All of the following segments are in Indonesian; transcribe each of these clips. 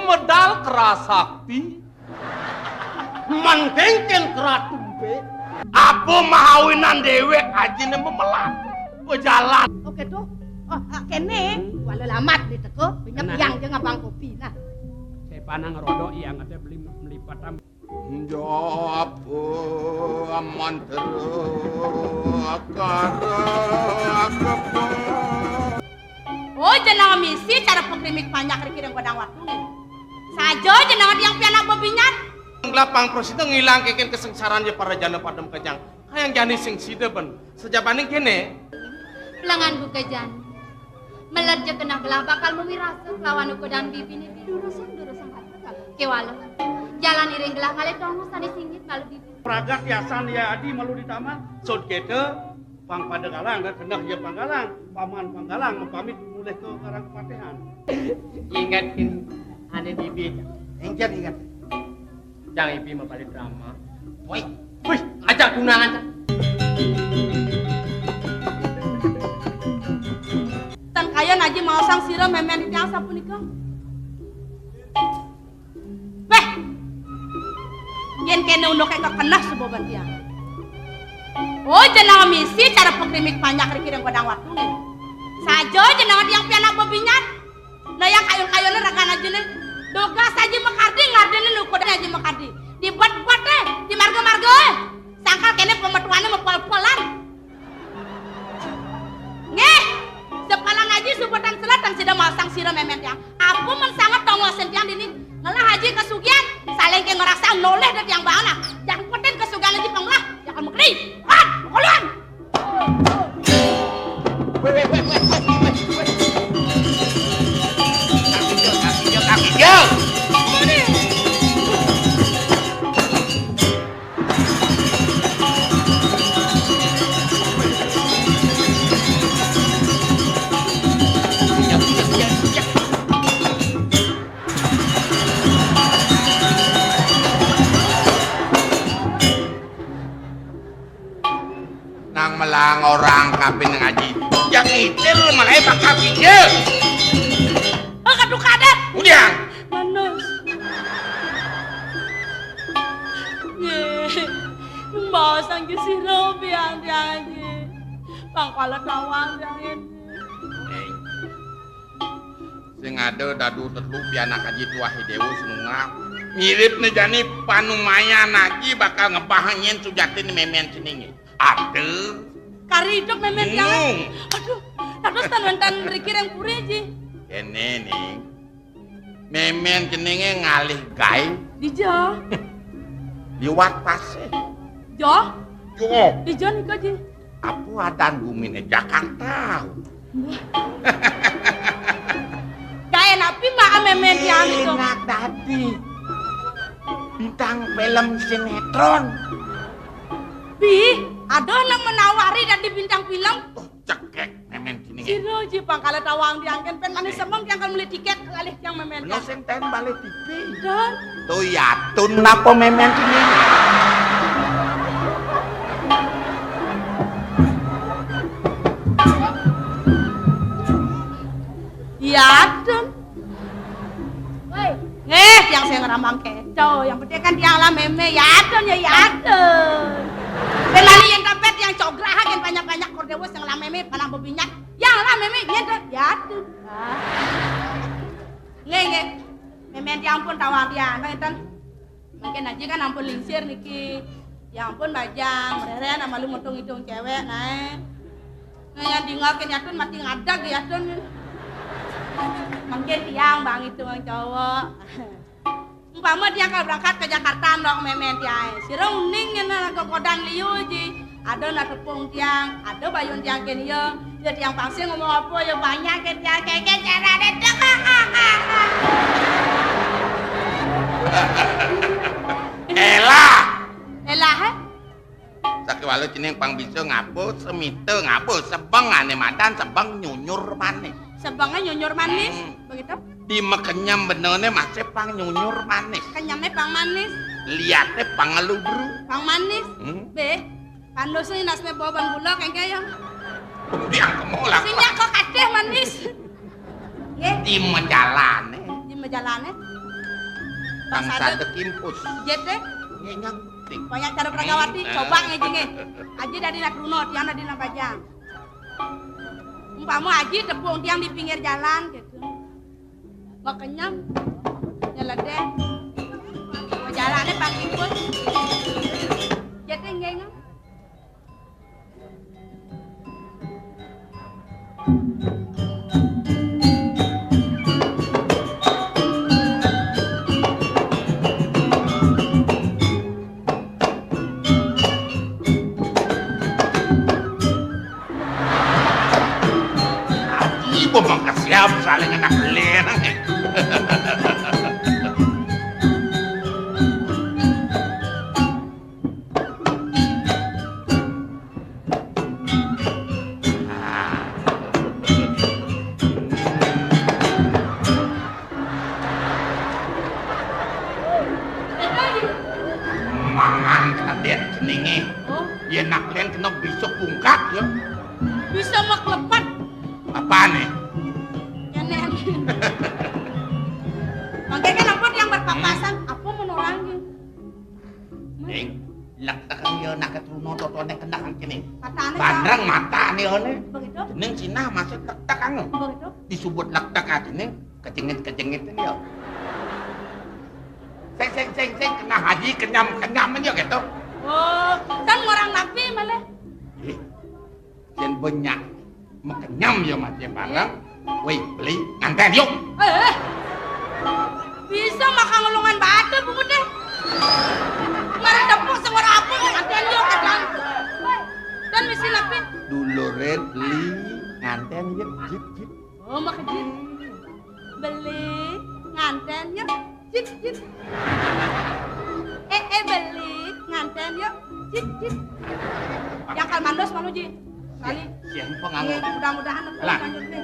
medal kerasakti. Mangkengken keratumpe. Apa mahawinan dewek ajine memelat. Pejalan. Oke tuh. Oh, kene walau lamat di teko, pinjam yang jeung abang kopi. Nah. Saya panang rodok yang ada beli melipat Jawab aman Oh, jenang misi cara pengkrimik banyak rikir yang godang waktu nih. Sajo jenang yang pianak bebinyat. Lapang prosito ngilang keken kesengsaraan je para jana padem kejang. Hayang jani sing sideben. Sejabaning kene. Pelangan buka jani. Melerja kena belah bakal memirasa lawan uko dan bibi ni durusung hati. Kewala. Jalan iring gelah kali tongus tani singgit malu bibi. Pragat yasan ya adi malu di taman. Sod kete pang pada galang dan kenah ya panggalang. Paman panggalang mempamit mulai ke karang kepatehan. Ingatkin ada bibi. Ingat. Jangan ibi mempalik drama. Woi, ajak tunangan. Tan kaya naji mau sang sira memen di tiang sapunika. Beh. Yen kene undok kayak kekenah seboban tiang. Oh, jenang misi cara pengkrimik banyak rikir yang godang waktu nih. Sajo jenang yang pianak bebinyat. Nah yang kayon-kayonnya rakan aja nih. Doga saja mekardi ngardenin ukodan aja mekardi. Dibuat-buat deh, di marga-marga. Sangkal kene pemetuannya mepol-polan. Ngeh, sepalan aja subutan selatan sudah masang sira memen tiang. Aku mensangat tongosen tiang dini. Ngelah haji kesugian, saling ke ngerasa noleh dari tiang bana. Jangan poten kesugian lagi penglah, jangan mekri. Kan, koluan. Kaki jauh. Nang melang orang kapin ngaji. Yang itil malah ebak kaki jauh. Kaduk kadet. Udah. Manus. Mau sang sira piang tiang aja. Pangkala tawang tiang ini. Sing ada dadu tetlu pianak haji tua hidewu senunga mirip nih jani panumayan lagi bakal ngebahangin sujatin memen ceningi aduh Kari hidup memen tiang. Aduh, terus tan berikir yang puri aja. Kene nih memen ceningi ngalih gai Di Jo. liwat pase Jo? yo Di Jo nih aja. apa ada gumine Jakarta Gaya napi mak memen tiang itu. enak tadi bintang film sinetron Bi, ada yang menawari dan di bintang film. oh cekek memen ceningi Siro ji pangkala tawang diangken pen manis semang yang kan beli tiket kalih yang memen bener tiang. sing ten balik TV Dan tuh yatun napa memen ceningi Yadun. Woi, yang saya ngeramang kecoh, yang penting kan tiang lah meme, yadun ya yadun. Dan lali yang dapat yang cograha yang banyak-banyak kordewes yang lah meme panang bebinyak, yang lah meme nyedot yadun. Nge, meme tiang pun tawang dia, nonton. Mungkin aja kan ampun lingsir niki, ya ampun bajang, mereren sama lu ngitung-ngitung cewek, nah. Nah yang dingakin yadun mati ngadag yadun. Mungkin tiang bang itu bang cowok. Umpama dia kalau berangkat ke Jakarta dong memen tiang. Sirong ning ngena ke kodan liu ji. Ada na tepung tiang, ada bayun tiang kene yo. Ya tiang pangsi ngomong apa ya banyak ke tiang keke cara dedek. Elah he? Sakiwalu cening pang bisa ngapo semite ngapo sebeng ane madan sebeng nyunyur manis. Sebangnya nyunyur manis, begitu? Di mekenyam benone masih pang nyunyur manis. Kenyamnya pang manis, Lihatnya pang ngelubru. pang manis. Hmm? Pandosnya nasme bawa ban gula kayak Kemudian kemulak. Sinya kok kadeh manis. Nggih, Di menjalane. di majalane. bangsa dekimpus. Jete, Ngenyak ting. banyak cara peragawati, coba ngejenge. Aji dari nak runo, tiang dari nak bajang. Umpama aji tepung tiang di pinggir jalan gitu. Mau kenyam, nyeledeh. Mau jalannya pakai pun. Jete ngengam. Ibu mengkasiap saling anak lena. Mangan kadet ceningi. Oh, Ya nak len kena besok bungkat ya. bisa mak lepat. Apa nih? Nyenek. Makanya kan apa yang berpapasan, apa menolongnya? Ning, laktakan ya nak keturunan totone kena kang kene. Katanya Bandrang mata nih one. begitu, Jeneng Cina masuk laktak kang. begitu. Disebut laktak aja nih, kecengit ini ya. Seng kena haji kenyam aja gitu. Oh, kan orang nabi malah. Ih, jen banyak mekenyam ya mati barang. Woi beli nganten yuk. Bisa makan ngulungan batu bu deh. Kemarin tepung semua apa nganten yuk kan. Dan misi nabi. Dulu red beli nganten yuk jip. Oh, makan jip. Beli nganten yuk. Jip. Beli nganten yuk. Jip. Yang kalmandos manuji. Kali. Siang penganggur. Mudah-mudahan aku Lah. lanjut nih.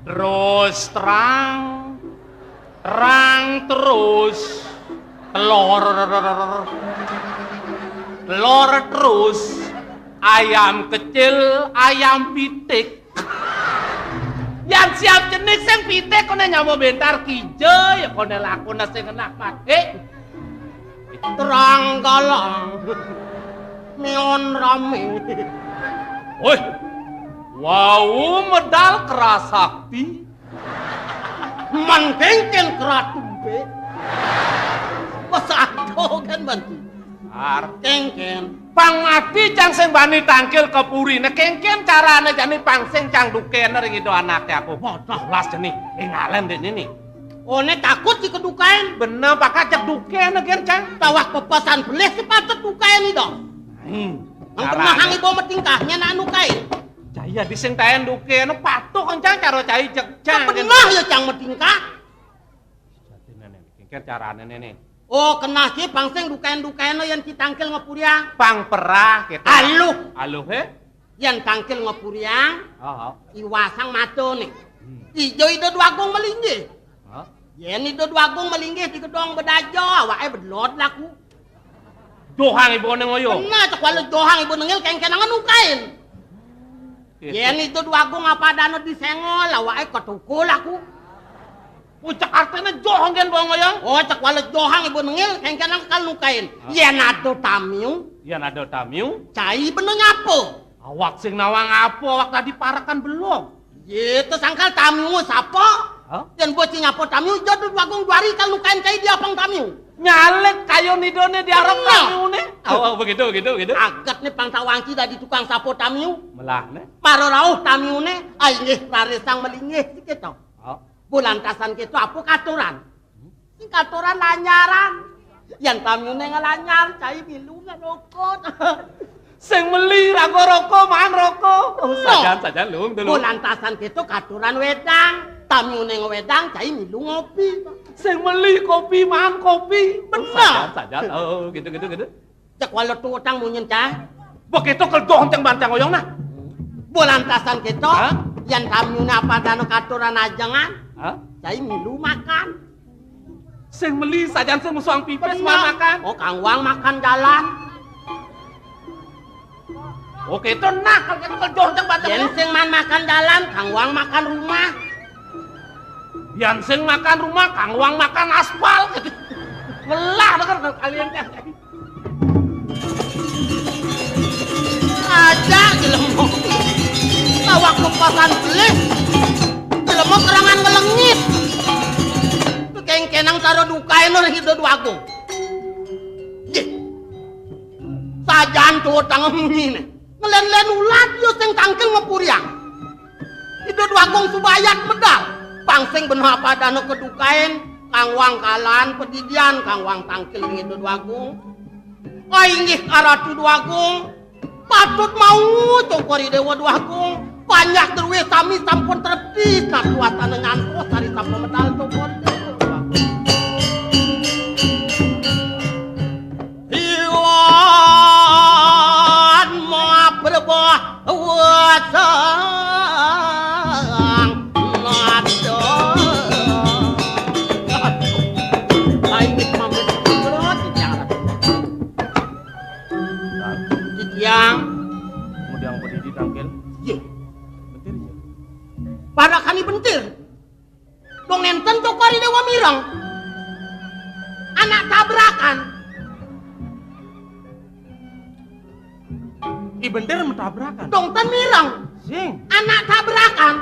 Terus terang terus telur terus ayam kecil ayam pitik yang siap jenis yang pitik kone nyamuk bentar kijo ya kone lakona sing enak pake terang galang neon rame woi wow medal kerasakti mangkengken keratumpe pasado kan bantu kengken pangati cang sing bani tangkil kepurine kengken carane jani pangsing cang dukene ring itu anaknya aku bodoh las jeni ngalen dene nih oh ne takut si kedukain bener pakai cek dukene gen cang tawak pepesan beles sepatut dukain itu ang pemahangi bawa metingkahnya na anu kain jaya dising taen dukene patuh kencang karo cai cek cang pernah ya cang metingkah jadi nenek kengken carane nenek oh kena sih pangsing dukain lo yang ditangkil ngepuriang pang perah gitu aluh yang tangkil ngepuriang iwasang mato nih ijo itu duagung melinggih yen itu duagung melinggih di gedong bedajo awake bedlot laku dohang ibu nengoyo nah cek walau dohang ibu nengil kengken angan nukain yen itu duagung apa dano disengol awake ketukul aku Ucak artinya johang kan bang ngoyong? Oh cek walet johang ibu nengil kengkenang kal nukain. Yen ado tamiu. Cai bener nyapo. Awak sing nawang apa? Awak tadi parakan belum. Itu sangkal tamiu sapa? Yen bocah nyapo tamiu jodoh wagung duari kal nukain cai dia pang tamiu. Nyalek kayo nidone diarep tamiu ne. Oh begitu. Agat nih pang tawangki dari tukang sapo tamiu. Melah ne. Paro rauh tamiu ne. Ay nggih raresang melingih sikit to. Bulantasan kita apa katuran? Katoran lanyaran. Yang tamune ngelanyar cai milu ngerokok. Sing meli ra rokok man rokok. Sajan lung dulu. Bulantasan gitu katuran wedang. Tamune ngewedang cai milu ngopi. Sing meli kopi man kopi. Bener. Sajan. Oh, gitu. Cek walau tuh utang munyin cah. Begitu keldong ceng bancang oyong nah. Bulantasan gitu. Hah? Yang tamune apa dano katuran ajangan. Hah? Cai milu makan. Sing meli sajan sing musuang pipes man makan. Oh, Kang Wang makan jalan. Oke, itu nak kalau keldong ceng bancang. Yen sing man makan jalan, Kang Wang makan rumah. Yang sing makan rumah, Kang Wang makan aspal. Melah denger kalian teh. Aja jelemo. Tawak kepasan beli. Jelemo kerangan ngelengit. Kengkenang taro dukain oleh hidup agung. Sajan tuh tangan ini. Ngelen-len ulat yo sing tangkil ngepuriang. Hidup agung subayat medal. Pangsing bener apa dano kedukain. Kang Wang kalan pedidian Kang Wang tangkil hidup agung. Oh inggih aratu duagung. Patut mau cokori dewa duagung. Banyak terwes sami sampun terpis. Nah suasana ngantos dari sampun medal cokori dewa. Iwan ma berbuah wasang nado. Aing pamit berot yang Kemudian berdiri tangkil. ye Bentir ya. pada kami bentir. Dong enten cokori dewa mirang. Anak tabrakan. I bentir mentabrakan. Dong ten mirang. Sing. Anak tabrakan.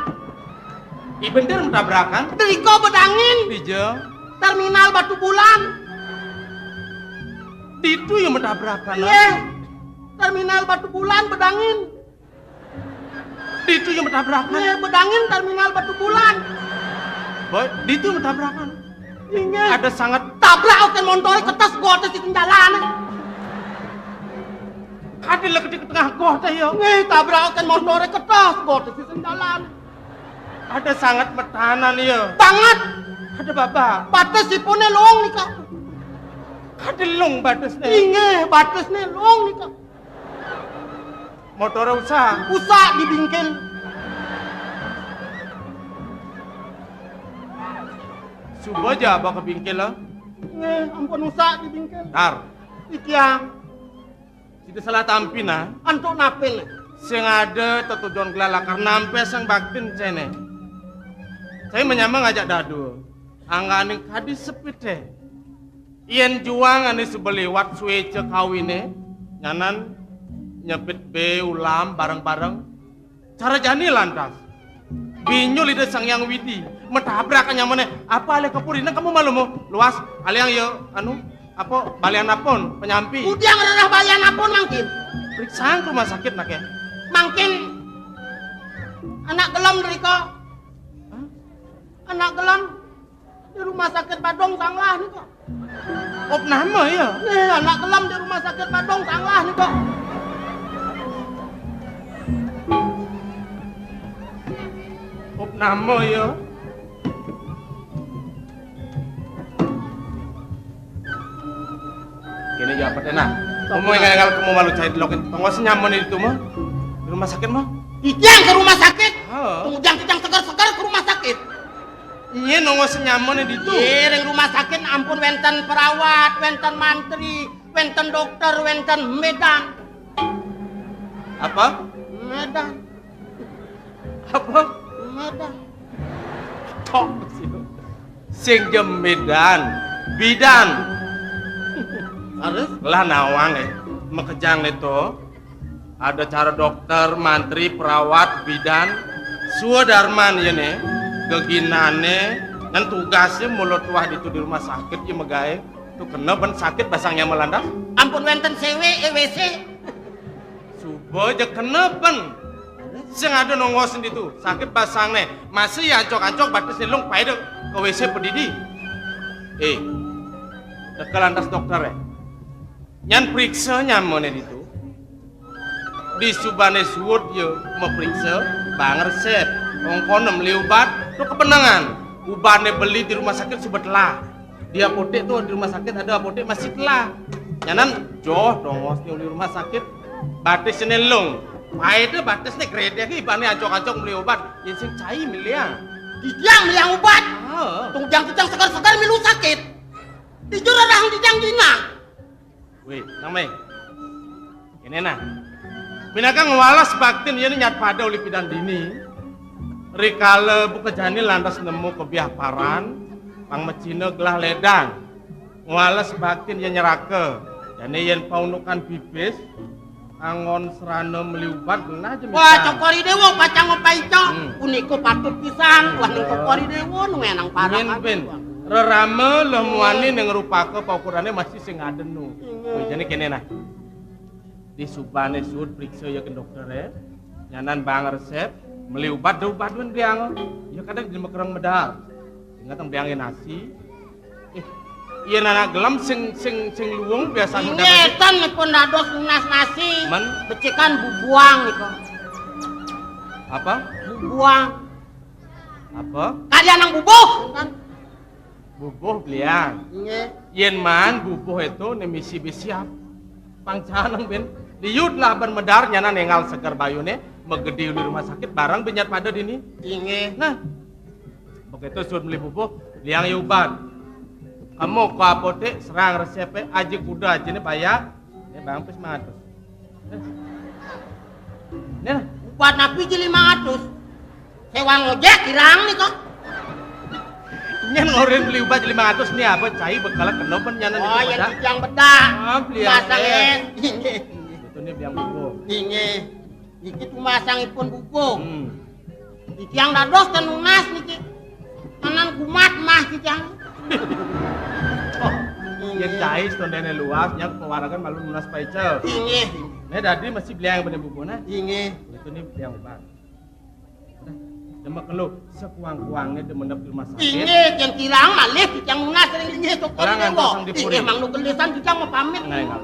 I bentir mentabrakan. Deriko bedangin. Dijo. Terminal Batu Bulan. Itu yang mentabrakan. Iya. Terminal Batu Bulan bedangin. Itu yang mentabrakan. Iya, bedangin terminal Batu Bulan. Boy, itu mentabrakan. Iya. Ada sangat Tabrak oke montore ketas gotes di jalan. adil lagi di tengah kota ya. Nih tabrak oke montore ketas gotes di jalan. Ada sangat metanan ya. Banget. Ada bapak. Batas sipune long nih kak. Ada lung batasnya. Inge batasnya long nih kak. Motornya usah. Usah dibingkin. Subuh aja abang ke bingkil lah. Ampun usah dibingkin. Tar. Ikiang. Tidak salah tampi nah. Antuk napil. Sing ada tetujuan gelalakar nampe sang baktin cene. Saya menyambang ngajak dadu. Angganing kadis sepite. Ien juang ane sebeliwat suece kawine. Nyanan nyepit be ulam bareng-bareng. Cara jani lantas. Binyul ide sang yang widi. Metabrakan nyamane. Apa ale kepurina kamu malu mo? Luas. Ale yang yo anu apa balian apon penyampi. Udiang rerah balian apun mangkin. Periksaan ke rumah sakit nak ya. Mangkin anak gelam dari kok. Anak gelam di rumah sakit Badong sanglah nih kok. Op nama ya. Nih anak gelam di rumah sakit Badong sanglah nih kok. Op nama ya. Kini jawab enak. Kamu yang kamu malu cari loket. Tunggu senyaman itu mah. Di rumah sakit mah. Ijang ke rumah sakit. Oh. Tunggu jang segar-segar ke rumah sakit. Iya nunggu senyaman itu. Ring rumah sakit ampun wenten perawat, wenten mantri, wenten dokter, wenten medan. Apa? Medan, Apa? medan. Tok sing jem medan, bidan. Harus Lah nawang mekejang itu. Ada cara dokter, mantri, perawat, bidan, suadarman ya nih, geginane, dan tugasnya mulut wah itu di rumah sakit ya megae, tuh kena ban sakit basangnya melandas, ampun wenten CW, EWC. subuh aja kena ban, sing ada nongosin itu sakit basangnya, masih ya ancok-ancok batas nilung pada ke WC pedidi, Dekel lantas dokter ya. Nyan periksa nyaman itu. Di subane suwut yo meperiksa bang resep. Ongkono beli obat tuh kepenangan. Ubane beli di rumah sakit sebetlah. Di apotek tuh di rumah sakit ada apotek masih telah. Nyanan joh dong di rumah sakit. Batis nelung. Wah itu batis nih krede ki ibane acok-acok beli obat. Yang sing cai miliang. Dijang yang obat. Tungjang segar-segar milu sakit. Dijur orang dijang dina. Wih, namai. Ini nah. Binakang walas baktin ini nyat pada oleh pidan dini. Rikale buka jani lantas nemu kebiah paran. Pang mecina gelah ledang. Walas baktin yang nyerake. Jani yang paunukan bibis. Angon serana meliubat belah aja. Wah, cokori dewo pacang ngopaico. Uniko patut pisan. Wah, ning cokori dewo nungenang parah. Ben. Rerame lemuani yang ngerupake paukurannya masih sing adenu. Jadi kene nah. Di subane sud periksa ya ke dokter ya. Nyanan bang resep beli obat dun biang. Ya kadang di mekerang medar. Ingat biangin nasi. Iya nana gelam sing luwung biasa udah. Ingetan nih pun dados lunas nasi. Becikan bubuang niko. Apa? Bubuang. Apa? Kalian nang bubuh kan? Bubuh beliang. Yen man bubuh itu nemisi bisiap. Pangcanang ben. Diud lah ban medar nyana nengal segar bayune megede di rumah sakit barang benyat pada dini. Inge. Nah. Begitu suruh beli bubuh, liang obat. Kamu ke apotek serang resepnya aja kuda aja nih bayar. Ini bang pes 500. Ini obat napi jadi 500. Sewa ngojek kirang nih kok. Nyan ngorin beli obat 500 nih apa cai bekal kena pen nyana di oh yang bedah. Masang Inge. Itu nih biang bubuh. Inge. Iki tuh masangipun bubuh. Iki yang dados tenunas niki. Kanan kumat mah kijang. Yang cai stondene luas nyak pewaragan malu lunas paicel. Inge. Nih dadi masih beli yang bener bubuh nah. Inge. Itu nih biang obat. Demek lu sekuang-kuangnya demenep di rumah sakit. Inge yang kirang malih kijang lunas sering inge toko orang dewo. di Inge mang nu gelesan kijang mau pamit. Nah,